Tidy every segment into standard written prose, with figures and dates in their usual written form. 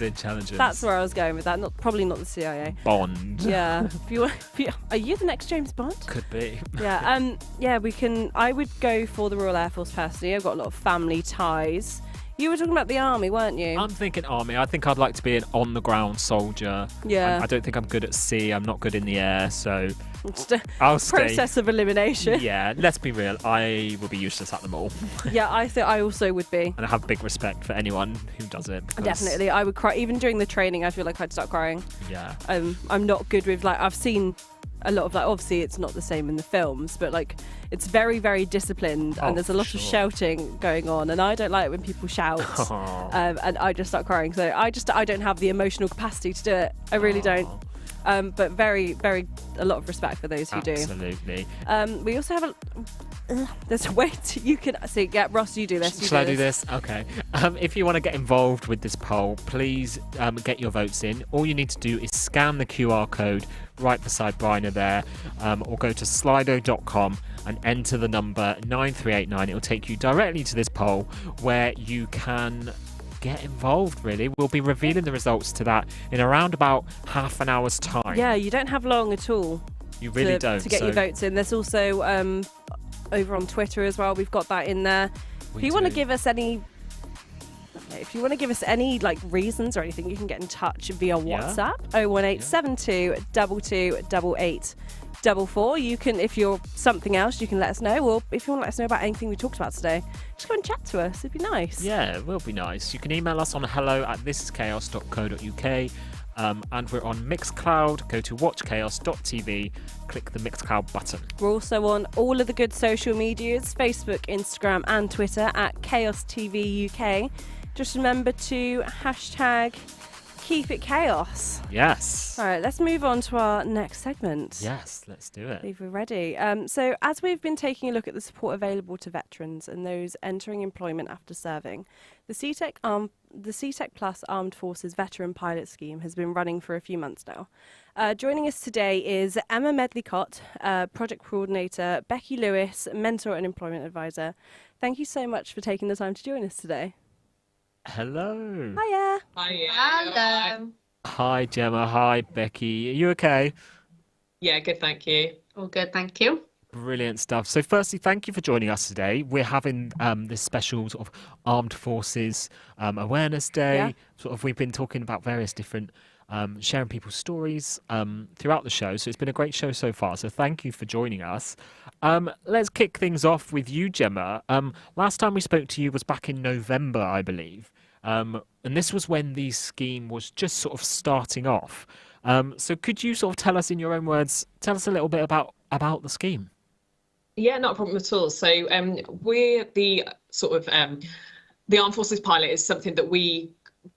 intelligence. That's where I was going with that. Probably not the CIA. Bond. Yeah. Are you the next James Bond? Could be. Yeah. I would go for the Royal Air Force personally. I've got a lot of family ties. You were talking about the army, weren't you? I'm thinking army. I think I'd like to be an on-the-ground soldier. Yeah. I don't think I'm good at sea. I'm not good in the air, so Just a I'll stay. process of elimination. Yeah, let's be real. I will be useless at them all. Yeah, I think I also would be. And I have big respect for anyone who does it. Because, Definitely. I would cry. Even during the training, I feel like I'd start crying. Yeah. I'm not good with, I've seen a lot of, obviously it's not the same in the films, but, it's very, very disciplined, and there's a lot of shouting going on, and I don't like it when people shout, and I just start crying. So I don't have the emotional capacity to do it. I really don't. But very, very, a lot of respect for those who do. Absolutely. We also have there's a way you can see. Yeah, Ross, you do this. Shall I do this? Okay. If you want to get involved with this poll, please get your votes in. All you need to do is scan the QR code right beside Bryna there, or go to slido.com and enter the number 9389. It will take you directly to this poll where you can get involved. Really, we'll be revealing the results to that in around about half an hour's time. Yeah, you don't have long at all. You really don't. To get your votes in. There's also over on Twitter as well. We've got that in there. If you want to give us any reasons or anything, you can get in touch via WhatsApp 01872 228844. You can, if you're something else, you can let us know, or if you want to let us know about anything we talked about today, just go and chat to us. It'd be nice. Yeah, it will be nice. You can email us on hello@thisischaos.co.uk. And we're on Mixcloud. Go to watchchaos.tv, click the Mixcloud button. We're also on all of the good social medias, Facebook, Instagram and Twitter at Chaos TV UK. Just remember to hashtag keep it chaos. Yes. All right, let's move on to our next segment. Yes, let's do it. If we're ready. So as we've been taking a look at the support available to veterans and those entering employment after serving, the CTEC Plus Armed Forces Veteran Pilot Scheme has been running for a few months now. Joining us today is Emma Medlicott, Project Coordinator, Becky Lewis, Mentor and Employment Advisor. Thank you so much for taking the time to join us today. Hello. Hiya. Hello. Hi, Gemma. Hi, Becky. Are you okay? Yeah, good, thank you. All good, thank you. Brilliant stuff. So firstly, thank you for joining us today. We're having this special sort of Armed Forces Awareness Day. Yeah. We've been talking about various different sharing people's stories throughout the show. So it's been a great show so far. So thank you for joining us. Let's kick things off with you, Gemma. Last time we spoke to you was back in November, I believe. And this was when the scheme was just sort of starting off. So could you sort of tell us in your own words, tell us a little bit about the scheme? Yeah, not a problem at all. So we're the the Armed Forces Pilot is something that we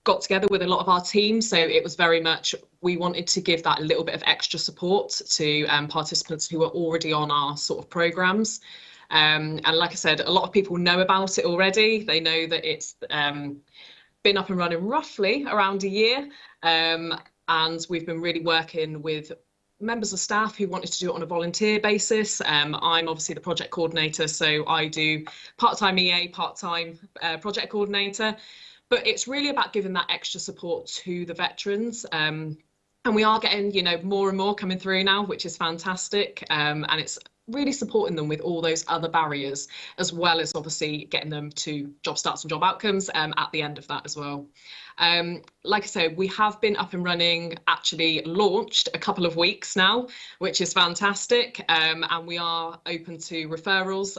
got together with a lot of our team. So it was very much, we wanted to give that little bit of extra support to participants who are already on our sort of programs. And like I said, a lot of people know about it already. They know that it's been up and running roughly around a year. And we've been really working with members of staff who wanted to do it on a volunteer basis. I'm obviously the project coordinator, so I do part-time EA, part-time project coordinator. But it's really about giving that extra support to the veterans. And we are getting, more and more coming through now, which is fantastic. And it's really supporting them with all those other barriers, as well as obviously getting them to job starts and job outcomes at the end of that as well. Like I said, we have been up and running, actually launched a couple of weeks now, which is fantastic. And we are open to referrals.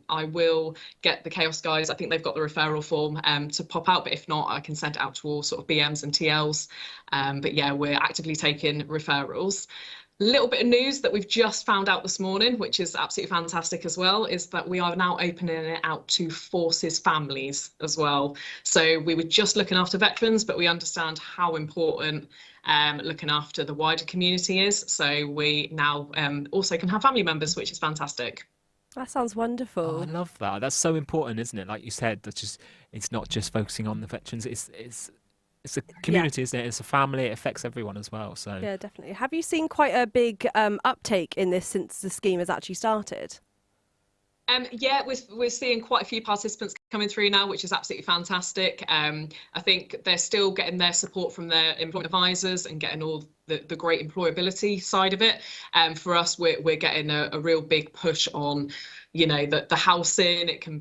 I will get the Chaos guys, I think they've got the referral form to pop out, but if not, I can send it out to all sort of BMs and TLs. But yeah, we're actively taking referrals. Little bit of news that we've just found out this morning, which is absolutely fantastic as well, is that we are now opening it out to forces families as well. So we were just looking after veterans, but we understand how important looking after the wider community is. So we now also can have family members, which is fantastic. That sounds wonderful. Oh, I love that. That's so important, isn't it? Like you said, it's not just focusing on the veterans. It's a community, isn't it? It's a family. It affects everyone as well. So Yeah, definitely. Have you seen quite a big uptake in this since the scheme has actually started? Yeah, we're seeing quite a few participants coming through now, which is absolutely fantastic. I think they're still getting their support from their employment advisors and getting all the great employability side of it. For us, we're getting a real big push on, the housing. It can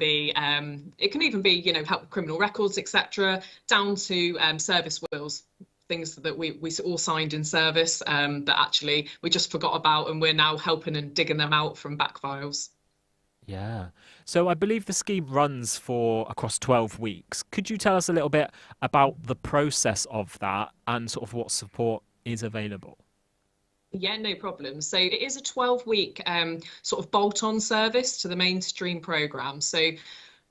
even be, help with criminal records, etc., down to service wills. Things that we all signed in service that actually we just forgot about, and we're now helping and digging them out from back files. Yeah. So I believe the scheme runs for across 12 weeks. Could you tell us a little bit about the process of that and sort of what support is available? Yeah, no problem. So it is a 12-week sort of bolt-on service to the mainstream programme. So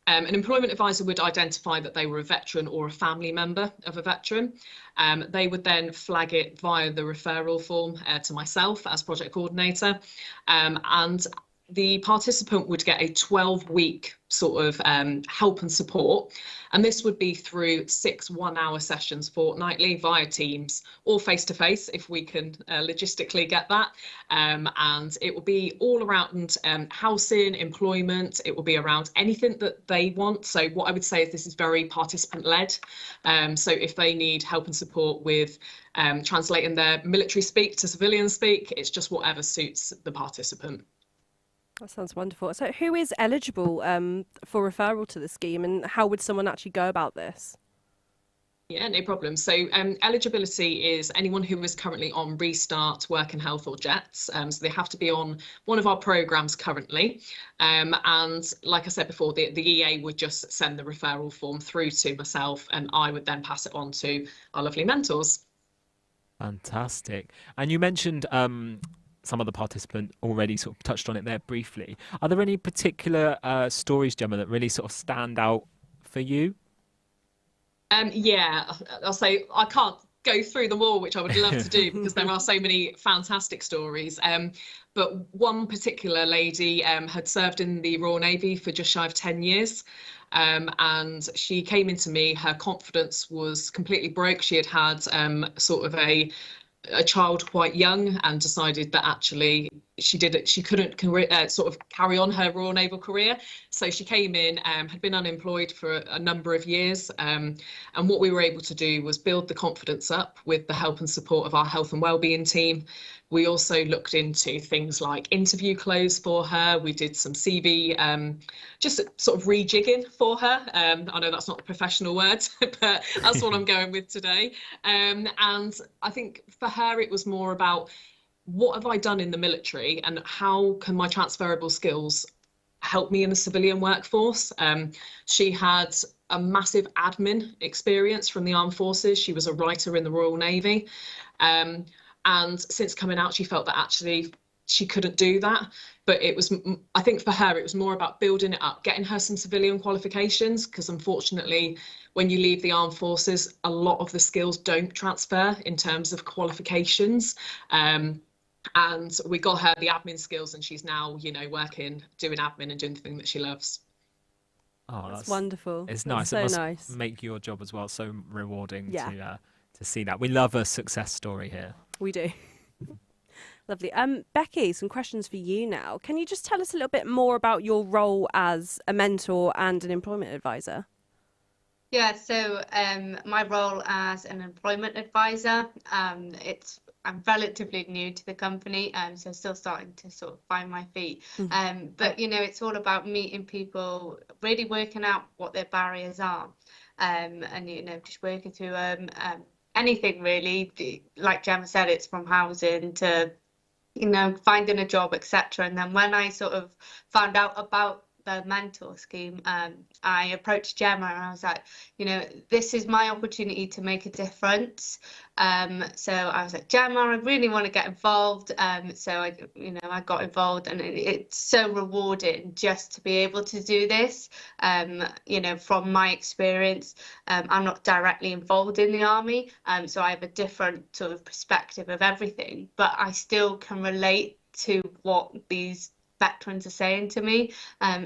an employment advisor would identify that they were a veteran or a family member of a veteran. They would then flag it via the referral form to myself as project coordinator. And the participant would get a 12-week sort of help and support. And this would be through 6 one-hour sessions fortnightly via Teams or face-to-face if we can logistically get that. And it will be all around housing, employment. It will be around anything that they want. So what I would say is this is very participant-led. So if they need help and support with translating their military speak to civilian speak, it's just whatever suits the participant. That sounds wonderful. So who is eligible for referral to the scheme, and how would someone actually go about this? Yeah, no problem. So eligibility is anyone who is currently on Restart, Work and Health or JETS. So they have to be on one of our programmes currently. And like I said before, the EA would just send the referral form through to myself, and I would then pass it on to our lovely mentors. Fantastic. And you mentioned some of the participants already sort of touched on it there briefly. Are there any particular stories, Gemma, that really sort of stand out for you? Yeah, I'll say I can't go through them all, which I would love to do because there are so many fantastic stories. But one particular lady had served in the Royal Navy for just shy of 10 years. And she came into me, her confidence was completely broke. She had sort of a child quite young and decided that actually she couldn't sort of carry on her Royal Naval career. So she came in, had been unemployed for a number of years. And what we were able to do was build the confidence up with the help and support of our health and wellbeing team. We also looked into things like interview clothes for her. We did some CV, just sort of rejigging for her. I know that's not a professional word, but that's what I'm going with today. And I think for her, it was more about what have I done in the military and how can my transferable skills help me in the civilian workforce. She had a massive admin experience from the Armed Forces. She was a writer in the Royal Navy. And since coming out, she felt that actually she couldn't do that. But I think for her, it was more about building it up, getting her some civilian qualifications, because unfortunately, when you leave the Armed Forces, a lot of the skills don't transfer in terms of qualifications. And we got her the admin skills, and she's now, working, doing admin and doing the thing that she loves. Oh, that's wonderful. It's nice. So it must nice. make your job as well so rewarding Yeah. to see that. We love a success story here. We do. Lovely. Becky, some questions for you now. Can you just tell us a little bit more about your role as a mentor and an employment advisor? Yeah, so my role as an employment advisor, I'm relatively new to the company, so still starting to sort of find my feet. But it's all about meeting people, really working out what their barriers are, and just working through anything really. Like Gemma said, it's from housing to finding a job, etc. And then when I sort of found out about the mentor scheme, I approached Gemma and I was like, this is my opportunity to make a difference. So I was like, Gemma, I really want to get involved. So I got involved, and it's so rewarding just to be able to do this. From my experience, I'm not directly involved in the army, so I have a different sort of perspective of everything, but I still can relate to what these veterans are saying to me,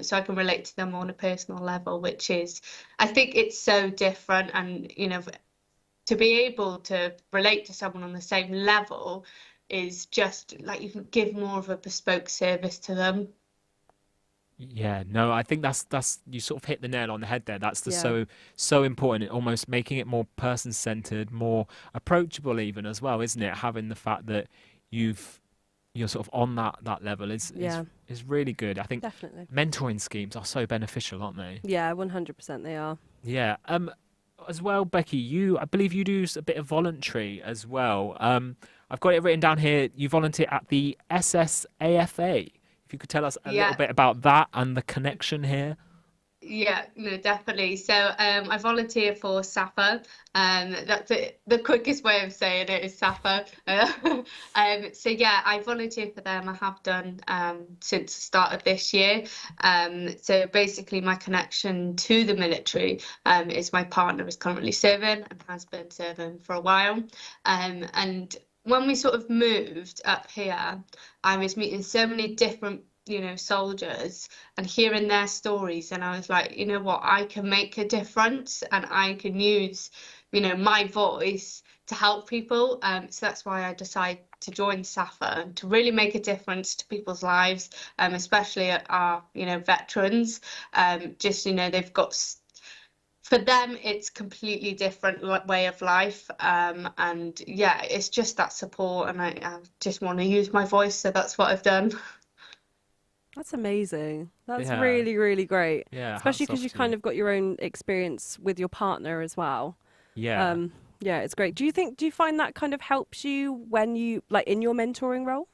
so I can relate to them on a personal level, which is, I think it's so different. And to be able to relate to someone on the same level is just like you can give more of a bespoke service to them. Yeah, no, I think that's you sort of hit the nail on the head there. That's the Yeah, so important. Almost making it more person centered, more approachable, even as well, isn't it? Having the fact that you've you're sort of on that level yeah, is really good. I think definitely. mentoring schemes are so beneficial, aren't they? Yeah, 100% they are. Yeah. As well, Becky, I believe you do a bit of voluntary as well. I've got it written down here. You volunteer at the SSAFA. If you could tell us a little Yeah. bit about that and the connection here. Yeah, no, definitely. So I volunteer for SAFA. That's it. The quickest way of saying it is SAFA. So yeah, I volunteer for them. I have done since the start of this year. So basically, my connection to the military is my partner is currently serving and has been serving for a while. And when we sort of moved up here, I was meeting so many different soldiers and hearing their stories, and I was like, you know what, I can make a difference and I can use my voice to help people. So that's why I decided to join SAFA to really make a difference to people's lives, especially our veterans. Just they've got for them it's completely different way of life, and yeah, it's just that support, and I just want to use my voice, so that's what I've done. That's amazing. That's Yeah. really, really great. Yeah, Especially hats because off you to kind you. of got your own experience with your partner as well. Yeah. Yeah, it's great. Do you find that kind of helps you when you like in your mentoring role?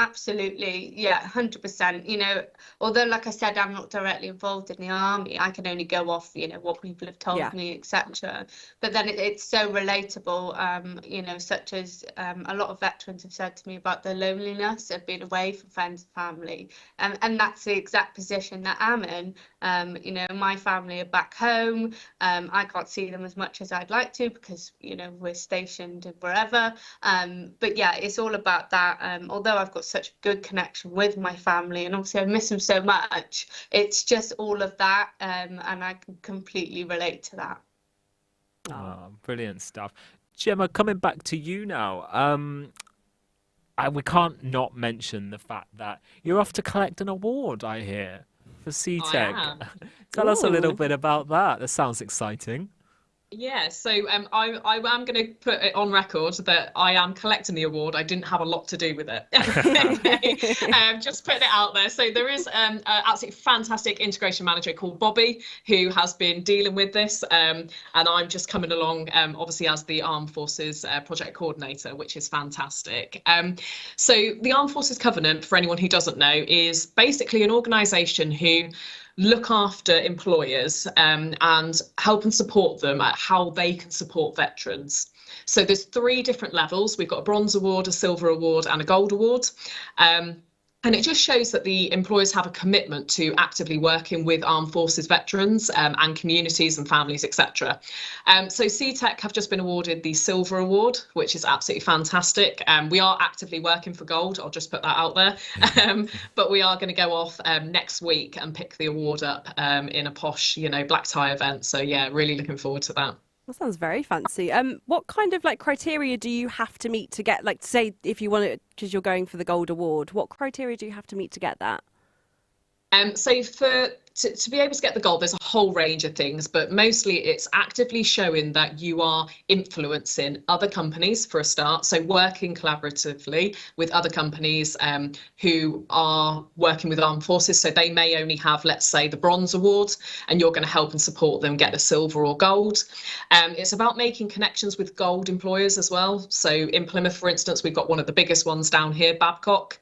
Absolutely, yeah, 100%. Although, like I said, I'm not directly involved in the army, I can only go off, what people have Yeah. told me, etc. But then it's so relatable, such as a lot of veterans have said to me about the loneliness of being away from friends and family. And that's the exact position that I'm in. My family are back home. I can't see them as much as I'd like to because, we're stationed wherever. But yeah, it's all about that. Although I've got such a good connection with my family, and obviously I miss them so much, it's just all of that, and I can completely relate to that. Oh, Oh, brilliant stuff. Gemma, coming back to you now. We can't not mention the fact that you're off to collect an award, I hear, for I CTEC. am. Tell us a little ooh, bit about that. That sounds exciting. Yeah, so I am going to put it on record that I am collecting the award. I didn't have a lot to do with it. Just putting it out there. So there is an absolutely fantastic integration manager called Bobby who has been dealing with this, and I'm just coming along, obviously as the Armed Forces project coordinator, which is fantastic. So the Armed Forces Covenant, for anyone who doesn't know, is basically an organisation who look after employers and help and support them at how they can support veterans. So there's 3 different levels. We've got a bronze award, a silver award, and a gold award. And it just shows that the employers have a commitment to actively working with armed forces veterans and communities and families, etc. So CTEC have just been awarded the Silver Award, which is absolutely fantastic. We are actively working for gold. I'll just put that out there. But we are going to go off next week and pick the award up in a posh, black tie event. So yeah, really looking forward to that. that sounds very fancy. What kind of like criteria do you have to meet to get like say if you want it because you're going for the gold award? What criteria do you have to meet to get that? So to be able to get the gold, there's a whole range of things, but mostly it's actively showing that you are influencing other companies for a start. So working collaboratively with other companies who are working with armed forces. So they may only have, let's say, the bronze award, and you're going to help and support them get the silver or gold. It's about making connections with gold employers as well. So in Plymouth, for instance, we've got one of the biggest ones down here, Babcock,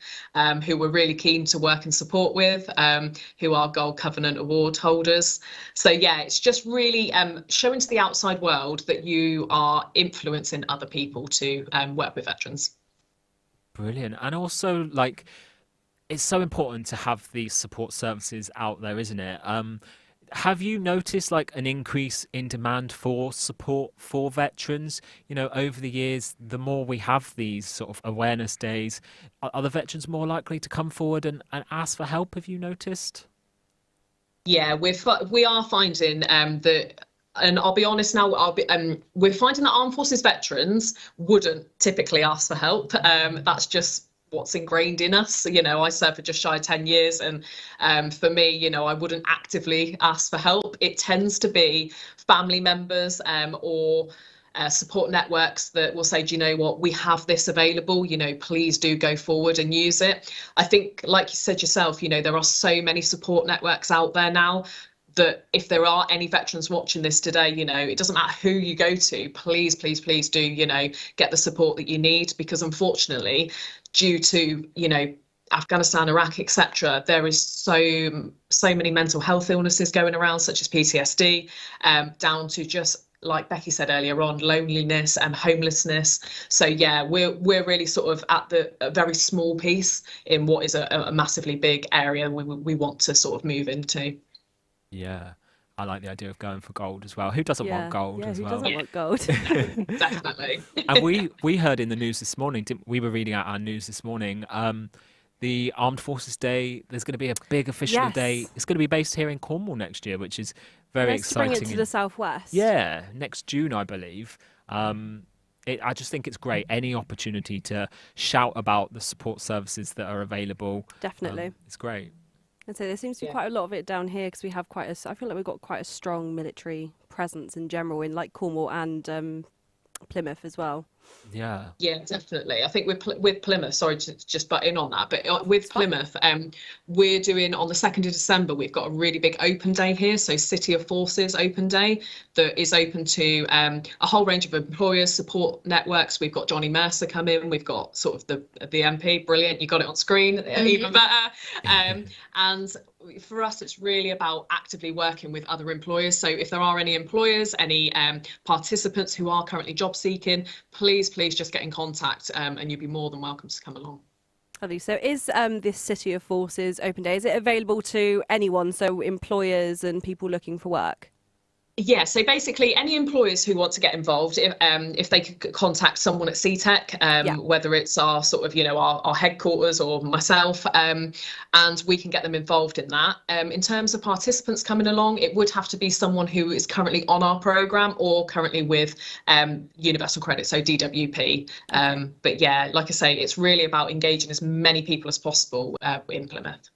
who we're really keen to work and support with, who are Gold Covenant award holders. So yeah, it's just really showing to the outside world that you are influencing other people to work with veterans. Brilliant. And also, like, it's so important to have these support services out there, isn't it? Have you noticed like an increase in demand for support for veterans? Over the years, the more we have these sort of awareness days, are the veterans more likely to come forward and ask for help? Have you noticed? Yeah, we are finding that, and I'll be honest now, we're finding that armed forces veterans wouldn't typically ask for help. That's just what's ingrained in us. You know, I served for just shy of 10 years, and for me, you know, I wouldn't actively ask for help. It tends to be family members or support networks that will say, do you know what, we have this available, you know, please do go forward and use it. I think, like you said yourself, you know, there are so many support networks out there now that if there are any veterans watching this today, you know, it doesn't matter who you go to, please, please, please do, you know, get the support that you need, because unfortunately, due to, you know, Afghanistan, Iraq, etc., there is so many mental health illnesses going around, such as PTSD, down to just, like Becky said earlier on, loneliness and homelessness. So yeah, we're really sort of at a very small piece in what is a massively big area we want to sort of move into. Yeah, I like the idea of going for gold as well. Who doesn't want gold as who well? doesn't want gold? Definitely. And we heard in the news this morning, we were reading out our news this morning, the Armed Forces Day, there's going to be a big official day. Yes. It's going to be based here in Cornwall next year, which is very Nice to bring exciting. it to the southwest. Yeah, next June, I believe. I just think it's great. Any opportunity to shout about the support services that are available. Definitely. It's great. And so there seems to be quite a lot of it down here, because we have I feel like we've got quite a strong military presence in general in like Cornwall and Plymouth as well. Yeah. Yeah, definitely. I think with Plymouth, sorry to just butt in on that, but with Plymouth, we're doing on the 2nd of December, we've got a really big open day here. So City of Forces open day that is open to a whole range of employers, support networks. We've got Johnny Mercer come in. We've got sort of the MP. Brilliant. You got it on screen, even better. And for us, it's really about actively working with other employers. So if there are any employers, any participants who are currently job seeking, please just get in contact, and you'd be more than welcome to come along. Lovely. So is this City of Forces open day, is it available to anyone, so employers and people looking for work? Yeah, so basically any employers who want to get involved, if they could contact someone at CTEC, whether it's our sort of, you know, our headquarters or myself, and we can get them involved in that. In terms of participants coming along, it would have to be someone who is currently on our programme or currently with Universal Credit, so DWP. But yeah, like I say, it's really about engaging as many people as possible in Plymouth.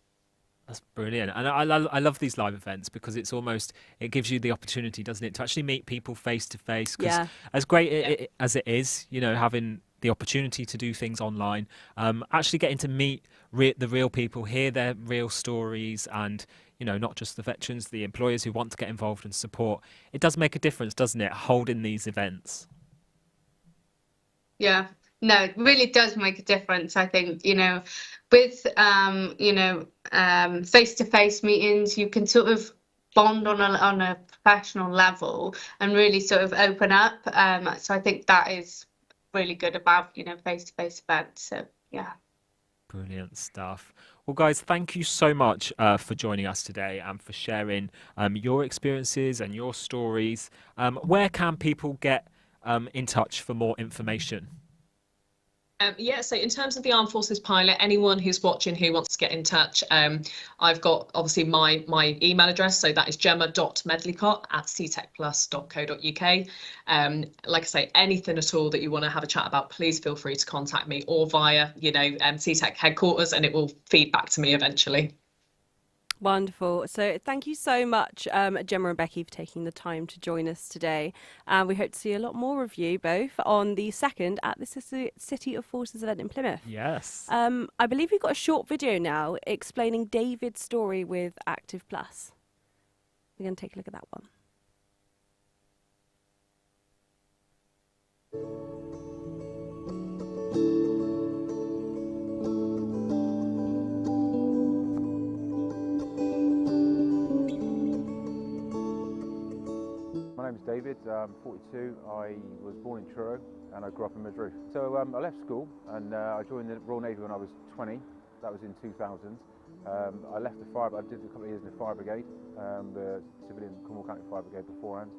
That's brilliant. And I love these live events because it's almost, it gives you the opportunity, doesn't it, to actually meet people face to face. Because as great as it is, you know, having the opportunity to do things online, actually getting to meet the real people, hear their real stories, and, you know, not just the veterans, the employers who want to get involved and support. It does make a difference, doesn't it, holding these events? Yeah. No, it really does make a difference. I think, you know, with, face-to-face meetings, you can sort of bond on a professional level and really sort of open up. So I think that is really good about, you know, face-to-face events. So, yeah. Brilliant stuff. Well, guys, thank you so much for joining us today and for sharing your experiences and your stories. Where can people get in touch for more information? So in terms of the Armed Forces pilot, anyone who's watching who wants to get in touch, I've got obviously my email address, so that is gemma.medleycott@ctecplus.co.uk. Like I say, anything at all that you want to have a chat about, please feel free to contact me, or via, you know, CTEC headquarters, and it will feed back to me eventually. Wonderful. So thank you so much, Gemma and Becky, for taking the time to join us today. And we hope to see a lot more of you both on the 2nd at the City of Forces event in Plymouth. Yes. I believe we've got a short video now explaining David's story with Active Plus. We're going to take a look at that one. My name's David, I'm 42, I was born in Truro and I grew up in Madrid. So I left school and I joined the Royal Navy when I was 20, that was in 2000. I left the fire, I did a couple of years in the fire brigade, the civilian Cornwall County Fire Brigade beforehand,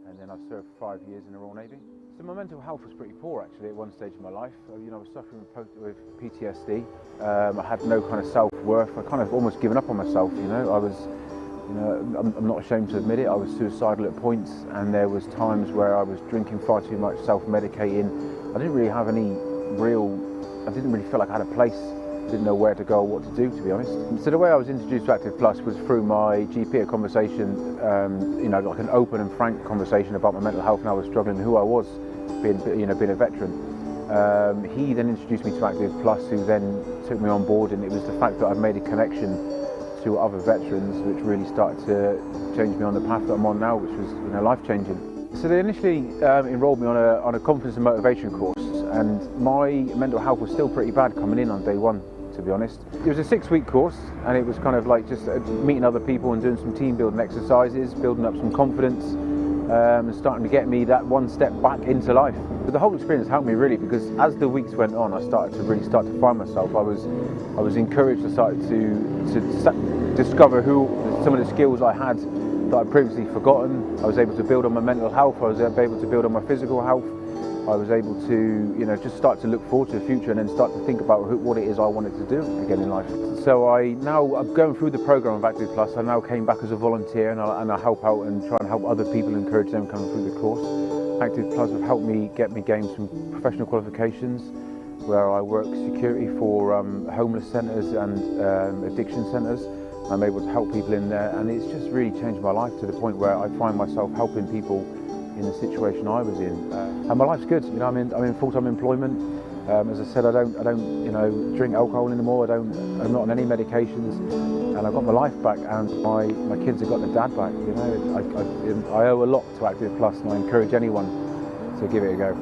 and then I served 5 years in the Royal Navy. So my mental health was pretty poor actually at one stage in my life. You know, I was suffering with PTSD, I had no kind of self-worth, I kind of almost given up on myself, you know. I was, you know, I'm not ashamed to admit it, I was suicidal at points, and there was times where I was drinking far too much, self-medicating. I didn't really have any real I didn't really feel like I had a place. I didn't know where to go or what to do, to be honest. So the way I was introduced to Active Plus was through my GP, a conversation, like an open and frank conversation about my mental health and how I was struggling, who I was, being a veteran. He then introduced me to Active Plus, who then took me on board, and it was the fact that I've made a connection to other veterans which really started to change me on the path that I'm on now, which was life-changing. So they initially enrolled me on a confidence and motivation course, and my mental health was still pretty bad coming in on day one, to be honest. It was a 6-week course, and it was kind of like just meeting other people and doing some team building exercises, building up some confidence, and starting to get me that one step back into life. But the whole experience helped me really, because as the weeks went on, I started to find myself. I was encouraged. I started to discover some of the skills I had that I'd previously forgotten. I was able to build on my mental health. I was able to build on my physical health. I was able to, just start to look forward to the future and then start to think about what it is I wanted to do again in life. So I'm going through the program of Active Plus. I now came back as a volunteer, and I help out and try and help other people, encourage them coming through the course. Active Plus have helped me gain some professional qualifications, where I work security for homeless centres and addiction centres. I'm able to help people in there, and it's just really changed my life to the point where I find myself helping people in the situation I was in, and my life's good. I'm in full-time employment. As I said, I don't drink alcohol anymore. I'm not on any medications, and I've got my life back, and my kids have got their dad back. I owe a lot to Active Plus, and I encourage anyone to give it a go.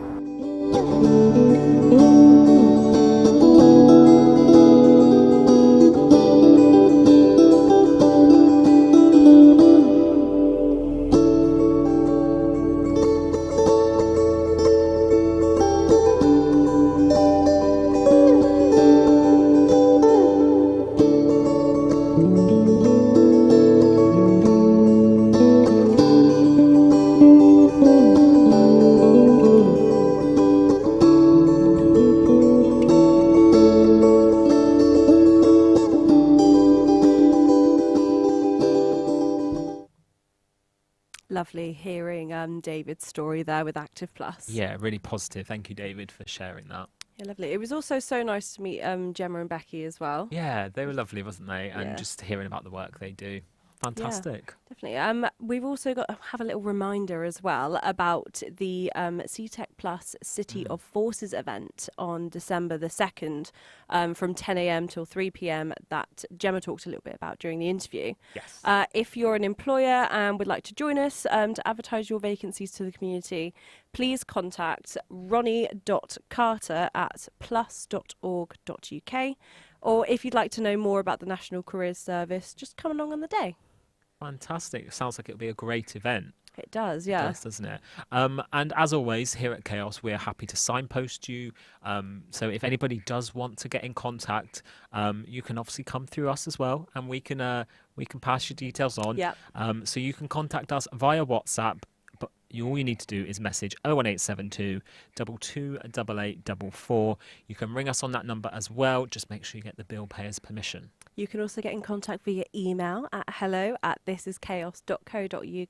Lovely hearing David's story there with Active Plus. Yeah, really positive. Thank you, David, for sharing that. Yeah, lovely. It was also so nice to meet Gemma and Becky as well. Yeah, they were lovely, wasn't they? And Yeah. just hearing about the work they do. Fantastic. Definitely. We've also have a little reminder as well about the CTEC Plus City of Forces event on December the 2nd from 10 a.m. till 3 p.m. that Gemma talked a little bit about during the interview. Yes. If you're an employer and would like to join us to advertise your vacancies to the community, please contact ronnie.carter@plus.org.uk. Or if you'd like to know more about the National Careers Service, just come along on the day. Fantastic. Sounds like it'll be a great event. It does, yeah. It does, doesn't it? And as always, here at Chaos, we're happy to signpost you. So if anybody does want to get in contact, you can obviously come through us as well, and we can pass your details on. Yep. So you can contact us via WhatsApp. But all you need to do is message 01872 228844. You can ring us on that number as well. Just make sure you get the bill payer's permission. You can also get in contact via email at hello@thisischaos.co.uk. You